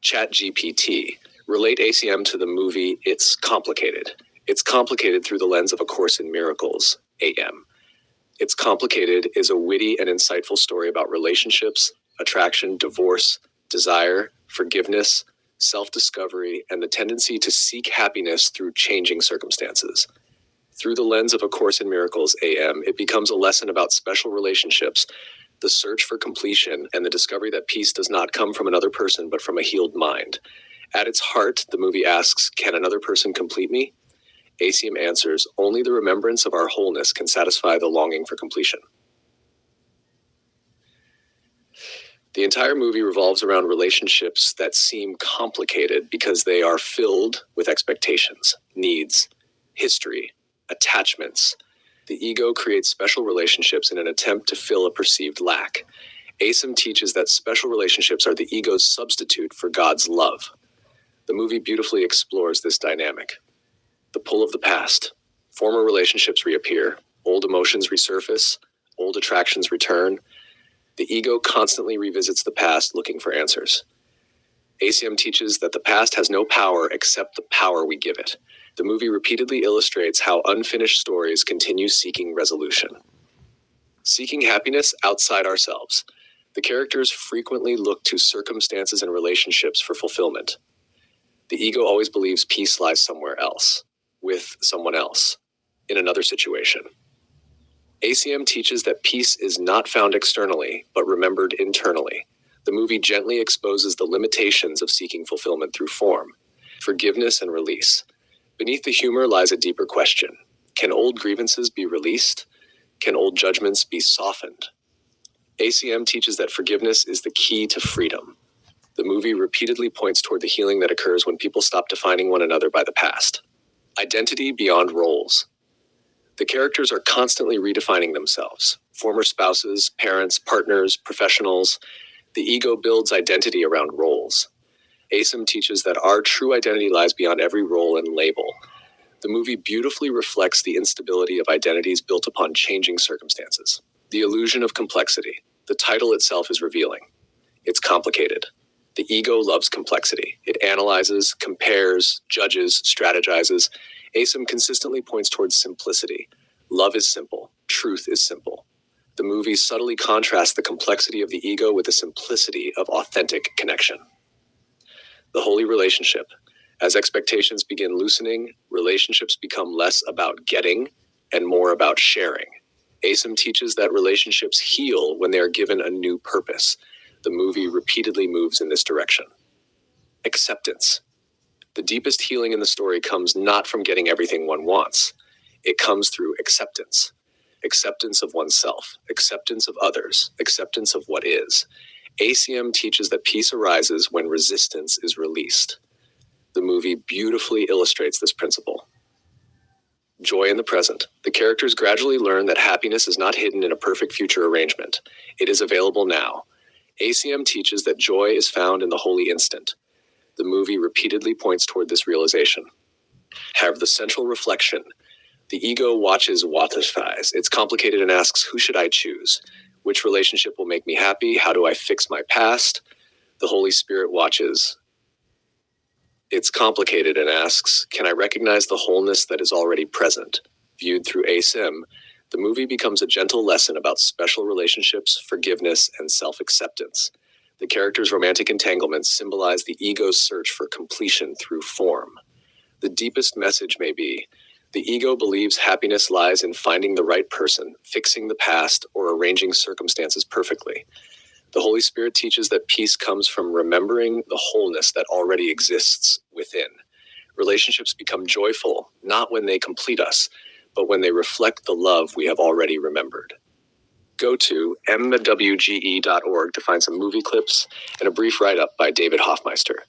ChatGPT. Relate ACM to the movie It's Complicated. It's Complicated through the lens of A Course in Miracles, AM. It's Complicated is a witty and insightful story about relationships, attraction, divorce, desire, forgiveness, self-discovery, and the tendency to seek happiness through changing circumstances. Through the lens of A Course in Miracles, AM, it becomes a lesson about special relationships, the search for completion, and the discovery that peace does not come from another person but from a healed mind. At its heart, the movie asks, can another person complete me? ACIM answers, only the remembrance of our wholeness can satisfy the longing for completion. The entire movie revolves around relationships that seem complicated because they are filled with expectations, needs, history, attachments. The ego creates special relationships in an attempt to fill a perceived lack. ACIM teaches that special relationships are the ego's substitute for God's love. The movie beautifully explores this dynamic. The pull of the past. Former relationships reappear, old emotions resurface, old attractions return. The ego constantly revisits the past looking for answers. ACIM teaches that the past has no power except the power we give it. The movie repeatedly illustrates how unfinished stories continue seeking resolution. Seeking happiness outside ourselves. The characters frequently look to circumstances and relationships for fulfillment. The ego always believes peace lies somewhere else, with someone else, in another situation. ACIM teaches that peace is not found externally, but remembered internally. The movie gently exposes the limitations of seeking fulfillment through form, forgiveness, and release. Beneath the humor lies a deeper question. Can old grievances be released? Can old judgments be softened? ACIM teaches that forgiveness is the key to freedom. The movie repeatedly points toward the healing that occurs when people stop defining one another by the past. Identity beyond roles. The characters are constantly redefining themselves. Former spouses, parents, partners, professionals. The ego builds identity around roles. ACIM teaches that our true identity lies beyond every role and label. The movie beautifully reflects the instability of identities built upon changing circumstances. The illusion of complexity. The title itself is revealing. It's complicated. The ego loves complexity. It analyzes, compares, judges, strategizes. ACIM consistently points towards simplicity. Love is simple. Truth is simple. The movie subtly contrasts the complexity of the ego with the simplicity of authentic connection. The holy relationship. As expectations begin loosening, relationships become less about getting and more about sharing. ACIM teaches that relationships heal when they are given a new purpose. The movie repeatedly moves in this direction. Acceptance. The deepest healing in the story comes not from getting everything one wants. It comes through acceptance. Acceptance of oneself, acceptance of others, acceptance of what is. ACIM teaches that peace arises when resistance is released. The movie beautifully illustrates this principle. Joy in the present. The characters gradually learn that happiness is not hidden in a perfect future arrangement. It is available now. ACIM teaches that joy is found in the holy instant. The movie repeatedly points toward this realization. Have the central reflection. The ego watches what defies. It's complicated and asks, who should I choose? Which relationship will make me happy? How do I fix my past? The Holy Spirit watches. It's complicated and asks, can I recognize the wholeness that is already present? Viewed through ACIM, the movie becomes a gentle lesson about special relationships, forgiveness, and self-acceptance. The characters' romantic entanglements symbolize the ego's search for completion through form. The deepest message may be, the ego believes happiness lies in finding the right person, fixing the past, or arranging circumstances perfectly. The Holy Spirit teaches that peace comes from remembering the wholeness that already exists within. Relationships become joyful, not when they complete us, but when they reflect the love we have already remembered. Go to mwge.org to find some movie clips and a brief write-up by David Hoffmeister.